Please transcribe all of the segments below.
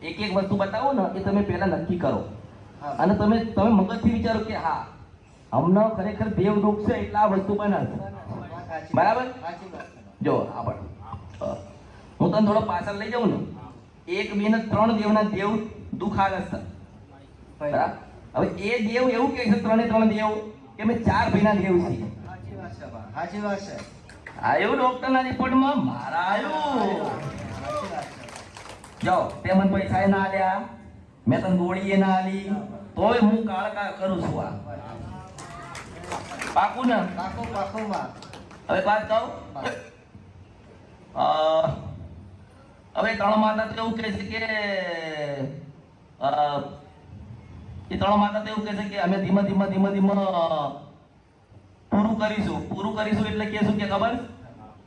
એક એક વસ્તુ બતાવો ને એ તમે પહેલા નક્કી કરો અને તમે મગજથી વિચારો કે હા અમને ખરેખર દેવ દુઃખ છે એટલે આ વસ્તુ બને બરાબર. જો આપણે હું તને થોડો પાછળ લઈ જાઉં ને, એક બે ને ત્રણ દેવના દેવ દુઃખ આવે છે બરાબર. હવે એ દેવ એવું કહે છે ત્રણે ત્રણ દેવ કે અમે 4 ભાઈના દેવ છીએ. સાચી વાત છે. આવ્યું ડોક્ટરના રિપોર્ટમાં મારા આવ્યું. જો તે મને પૈસા ના આલ્યા, મેં તને ગોળીએ ના આલી, તોય હું કાળકા કરું છું. આ પાકું ને? પાકું પાકું માં. હવે વાત કહું, હવે ત્રણ માતા તો એવું કહે છે કે એ ત્રણ માતા તો એવું કહે છે કે અમે ધીમે ધીમે પૂરું કરીશું એટલે કેશું કે ખબર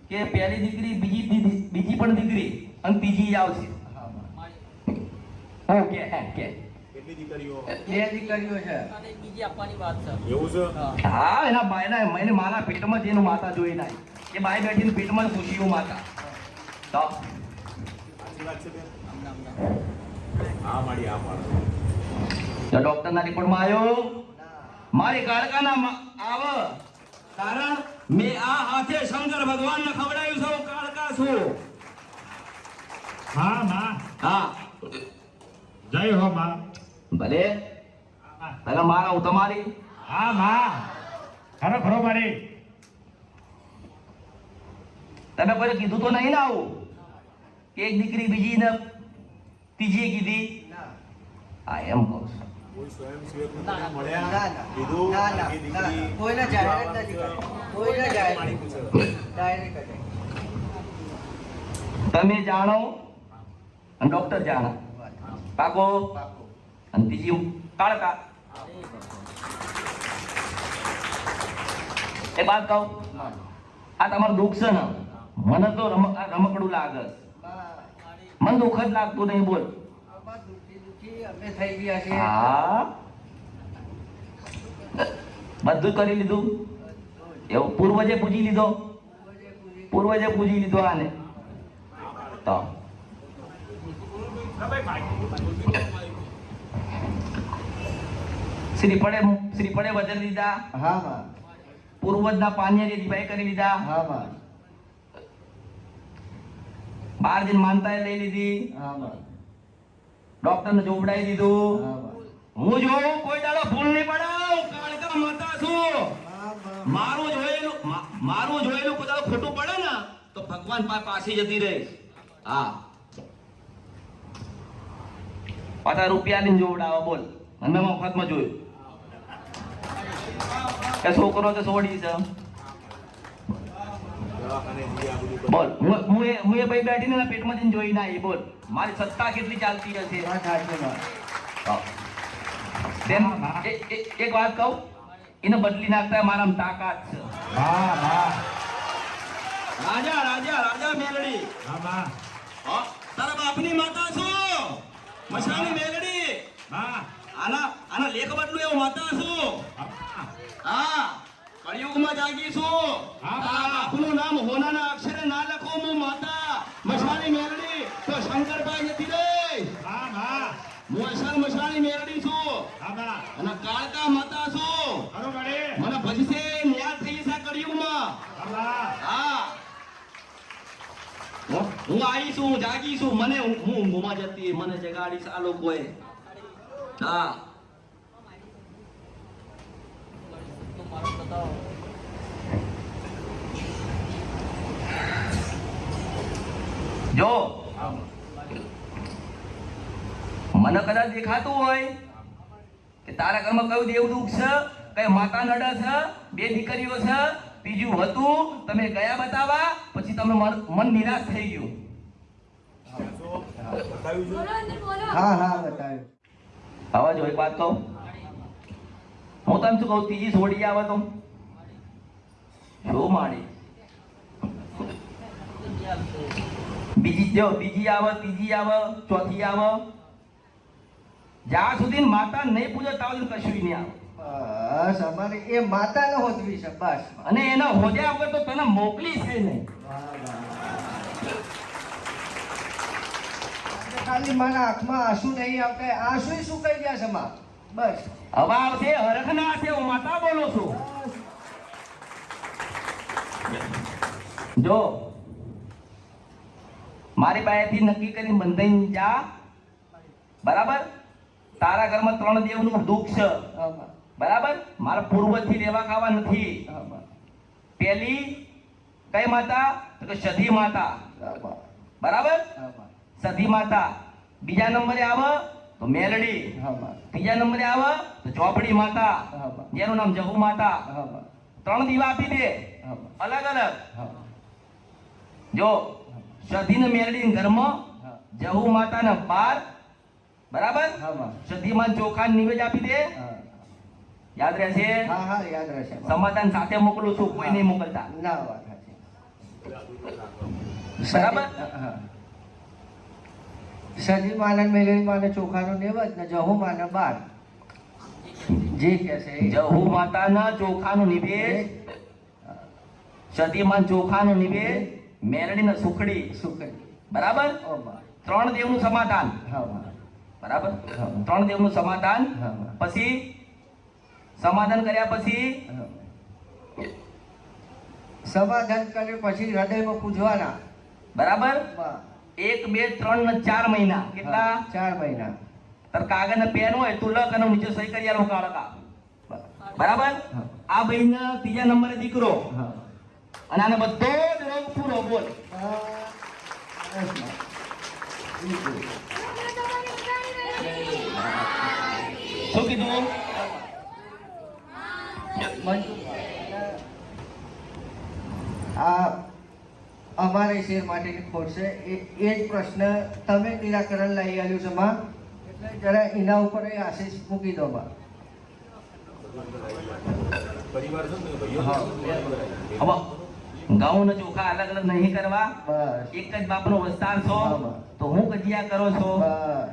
કે પહેલી દીકરી, બીજી પણ દીકરી અને ત્રીજી આવશે. ઓકે કે કેટલી દીકરીઓ? 2 દીકરીઓ છે. બીજી આપવાની વાત છે. એવું છે? હા, એના બાયના મને મારા પેટમાં જેનું માતા જોઈ નાય એ બાય બેઠીને પેટમાં ખુશીઓ માતા. તો સાચી વાત છે બેન? હા માડી આ પાડો. તો ડોક્ટરના રિપોર્ટમાં આવ્યો મારી કાળકાના આવ કારણ મેં આ હાથે શંકર ભગવાનને ખવડાવ્યું છે. હું કાળકા છું. હા માં. હા જય હો માં. ભલે તને મારા હું તમારી. હા માં. ખરો ખરો મારી. તમે કોઈ કીધું તો નહીં ને આવું કે એક દીકરી બીજી ને ત્રીજી કીધી? હા એમ કહું છું. કોઈ સ્વયંસેવક ના, મળ્યા ના. કીધું ના, કે ના, દીકરી ના. કોઈને જાહેર જ નથી કરી. કોઈને જાહેર પાણી નથી. પૂછે. જાહેર કરી. તમે જાણો અને ડોક્ટર જાણો. પાકો? પાકું. અને ત્રીજી કાળકા. એ વાત કહું, આ તમારું દુઃખ છે ને, મને તો રમકડું લાગે છે. મને દુઃખ જ લાગતું નહીં. બોલ. આમાં દુઃખી અમે થઈ ગયા છીએ. હા બધું કરી લીધું. એવું પૂર્વજે પૂજી લીધો. પૂર્વજે પૂજી લીધો આને. તો શ્રીફળે વજન લીધા, હા માં. પૂર્વજના પાનીએ દિવાઈ કરી લીધા, હા માં. 12 દિન માનતાએ લઈ લીધી, હા માં. ડોક્ટરને જોવડાવી દીધું. હા માં. હું જોઉં કોઈ દાડો ભૂલ નહીં પડાવ. કાળકા માતા છું. હા માં. મારું જોયેલું કોઈ દાડો ખોટું પડે ને તો ભગવાન પાસે જતી રહે. હા પાછા રૂપિયા લઈને જોવડાવો. બોલ. અને મેં મફતમાં જોયું કે છોકરો તો છોડી છે. દવાખાને જઈએ આ બધું બોલ. હું એ ભાઈ બેઠીને એના પેટમાં જઈને જોઈ ના આવી. બોલ મારી સત્તા કેટલી ચાલતી હશે. વાત સાચી માં. એક વાત કહું, એને બદલી નાખતા મારા તાકાત છે. હા માં. રાજા રાજા રાજા મેલડી. હા માં. હા, તારા બાપની માતા છું. મસાણી મેલડી. હા. આના લેખ બદલું એવું માતા છું. હા કળિયુગમાં જાગી છું. હા, તારા બાપનું નામ હોનાના અક્ષરે ના લખો હું માતા મસાણી મેલડી તો શંકરભાઈ નથી રે. હા માં. હું અસલ મસાણી મેલડી છું હા માં. અને કાળકા માતા છું. ખરો મારી. મને ભજશે ન્યાય થઈ જશે કળિયુગમાં. હા માં. હા હું આવી છું, હું જાગી છું. મને હું ઊંઘમાં જતી મને જગાડીશ આ લોકોએ. હા જો મને કદાચ દેખાતું હોય કે તારા ઘરમાં કયું દેવ દુઃખ છે, કઈ માતા નડે છે, 2 દીકરીઓ છે, ત્રીજું હતું, તમે ગયા બતાવવા પછી તમે મન નિરાશ થઈ ગયું. બતાવ્યું છે? હા હા બતાવ્યું. હવે જો એક વાત કહું, હું તને શું કહું, ત્રીજી છોડી આવે તો શું માડી, બીજી આવે, ત્રીજી આવે, ચોથી આવે, જ્યાં સુધી માતા નહીં પૂજો ત્યાં સુધી કશું નહીં આવે. બસ અમારે એ માતાને હોદવી છે બસ. અને એના હોદ્યા વગર તો તને મોકલી છે નહીં. ખાલી મારા આંખમાં આંસુ નહીં આવતા, આંસુ સુકાઈ ગયા છે માં. બસ હવે આવશે હરખ ના હશે, હું માતા બોલું છું. જો મારી પાસેથી નક્કી કરીને બંધાઈને જા, બરાબર? તારા ઘરમાં 3 દેવનું દુઃખ છે, હા માં. બરાબર? મારા પૂર્વજથી લેવા ખાવા નથી. હા માં. પેલી કઈ માતા? તો કે સધી માતા, હા માં. બરાબર? હા માં. સધી માતા. બીજા નંબરે આવે તો મેલડી. હા માં. ત્રીજા નંબરે આવે તો ચોપડી માતા, હા માં. જેનું નામ જહુ માતા. હા માં. 3 દીવા આપી દે, હા માં. અલગ અલગ. હા માં. જો સધી ને મેલડી ઘરમાં, હા. જહુ માતા ને બાર, બરાબર? હા માં. સધી માં ચોખા નિવેદ આપી દે. હા. યાદ રહેશે. હા હા યાદ રહેશે માં. સમાધાન સાથે મોકલું છું, કોઈ નહીં મોકલતા, ના વાત સાચી. બરાબર? હા. સજી માને મેલડી માને ચોખાનો નેવજ ને જહુ માને બાર, જે કે છે એ. જહુ માતા ના ચોખાનો નિવેદ, સધી માં ચોખાનો નિવેદ, મેલડી ને સુખડી, સુખડી. બરાબર? ઓ માં. 3 દેવનું સમાધાન, હા માં. બરાબર? હા. 3 દેવનું સમાધાન. હા માં. પછી સમાધાન કર્યા પછી હા. સમાધાન કર્યું પછી હૃદયમાં પૂજવાના. બરાબર? માં. 1 2 3 ને 4 મહિના કેટલા? 4 મહિના. તાર કાગળ ને પેન હોય તું લખ અને નીચે સહી કરી આલો કાળકા, બરાબર? હા. આ ભાઈને 3જા નંબરે દીકરો, હા. અને આને બધો જ રોગ પૂરો. બોલ બસ માં. બિલકુલ. શું કીધું? આ અમારે શેર માટેની ખોટ છે, એ જ પ્રશ્ન તમે નિરાકરણ લઈ આવ્યું છે માં, એટલે જરા એના ઉપર એ આશીષ મૂકી દો માં. પરિવાર છે ને ભાઈઓ હા. હવે ઘઉં ને ચોખા અલગ અલગ નહીં કરવા, બસ એક જ બાપનો વિસ્તાર છો, હા, બસ. તો હું કજિયા કરો છો? બસ.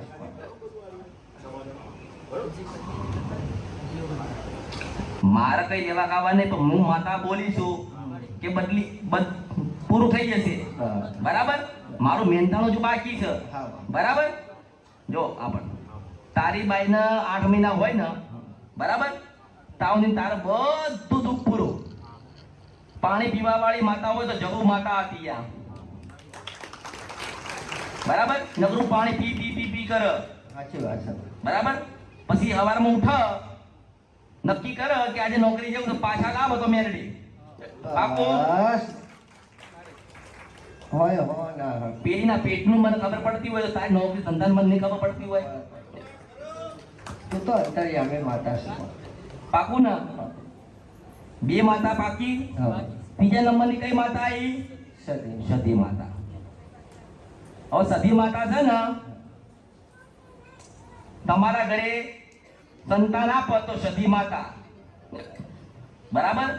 મારે કઈ લેવા ખાવા નહીં, પણ હું માતા બોલીશું કે પૂરું થઈ જશે, બસ. બરાબર? મારું મહેનતાણું જો બાકી છે, હા. બરાબર? જો આપણ તારી બાઈને 8 મહિના હોય ને, બરાબર? તાવની તારે બધું દુઃખ પૂરું. પાણી પીવા વાળી માતા હોય તો જગુ માતા હતી આ, બરાબર? નગરું પાણી પી પી પી પી કરે, સાચી વાત છે. બરાબર? પછી સવારમાં ઉઠ, નક્કી કર કે આજે નોકરી જવું તો પાછા લાવો તો મેરડી પાકો. બસ. હોય હો ના હોય. પેલીના પેટનું મને ખબર પડતી હોય તો તારી નોકરી ધંધાની મને નહીં ખબર પડતી હોય. તું તો અંતર્યામી માતા છે. પાકું ને? 2 માતા પાકી. હા. 3જા નંબરની કઈ માતા આવી? સતી. સતી માતા. હવે સતી માતા છે ને, તમારા ઘરે સંતાન આપો તો સતી માતા, બરાબર?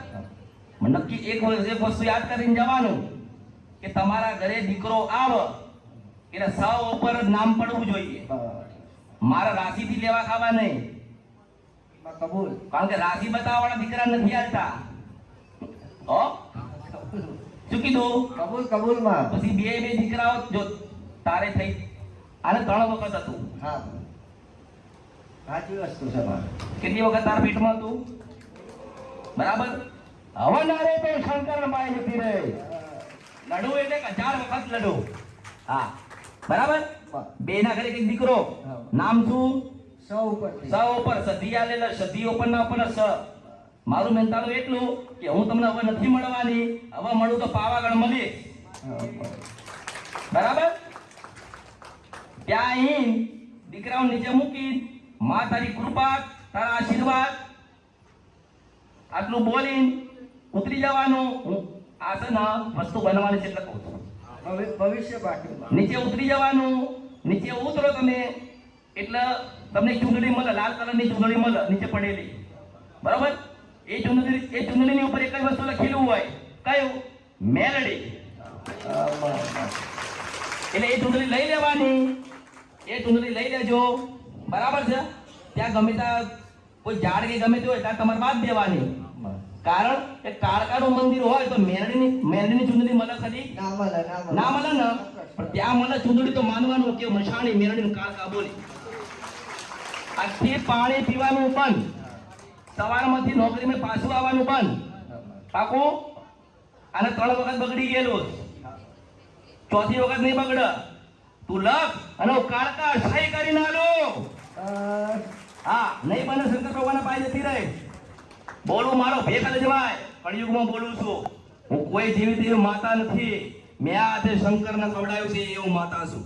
નક્કી એક વસ્તુ યાદ કરીને જવાનું કે તમારા ઘરે દીકરો આવે એટલે સૌ ઉપર જ નામ પડવું જોઈએ. મારા રાશિથી લેવા ખાવા નહીં, માં કબૂલ. કારણ કે રાશિ બતાવવાળા દીકરા નથી આવતા. હો, શું કીધું? કબૂલ કબૂલ માં. પછી બે દીકરાઓ જો તારે થઈ, આને 3 વખત હતું. હા. સાચી વસ્તુ છે માં. કેટલી વખત તારા પેટમાં હતું? બરાબર? હવે નારે તો શંકર બાઈ જતી રહે. લડુ એટલે 1000 વખત લડુ. હા, બરાબર? બસ. 2 ના ઘરે એક દીકરો, હા. નામ શું? સૌ ઉપરથી. સ ઉપર સધી આલેલા, સધી ઉપર ના ઉપર સ. મારું મહેનતાણું એટલું કે હું તમને હવે નથી મળવાની, હવે મળું તો પાવાગઢ મળીશ, હા, બસ. બરાબર? ત્યાં અહીં દીકરાઓ નીચે મૂકી, માં તારી કૃપા, તારા આશીર્વાદ, આટલું બોલીને ઉતરી જવાનું. હું આ છે ને વસ્તુ બનાવવાની છે એટલે કહું છું. ભવિષ્ય બાકી માં. નીચે ઉતરી જવાનું. નીચે ઉતરો તમે એટલે તમને ચૂંદડી મળે, લાલ કલરની ચૂંદડી મળે નીચે પડેલી, બરાબર? એ ચૂંદડીની ઉપર એક જ વસ્તુ લખેલું હોય, કયું? મેલડી. હા, બસ. એટલે એ ચૂંદડી લઈ લેવાની, એ ચૂંદડી લઈ લેજો, બરાબર છે? ત્યાં ગમે ત્યાં કોઈ ઝાડ કે ગમે તે હોય ત્યાં તમારે બાદ દેવાની, બસ. કારણ કે કાળકાનું મંદિર હોય તો મેરડીની ચૂંદડી મળે ખરી? ના મળે, ના મળે. ના મળે ને? પણ ત્યાં મને ચૂંદડી તો માનવાનું કે મશાણી મેરડી કાળકા બોલી. આજથી પાણી પીવાનું બંધ, સવારમાંથી નોકરીમાં પાછું આવવાનું બંધ. પાકું? અને 3 વખત બગડી ગયેલું, ચોથી વખત નહીં બગડે. તું લખ અને કાળકા સહી કરીને આલો. હા, નહીં બને શંકર ભગવાન પાય જતી રહે. બોલું મારો ભેખ જવાય, કળિયુગમાં બોલું છું. હું કોઈ જેવી તેવી માતા નથી. મેં આ હાથે શંકરને કવડાવ્યું છે એવું માતા છું.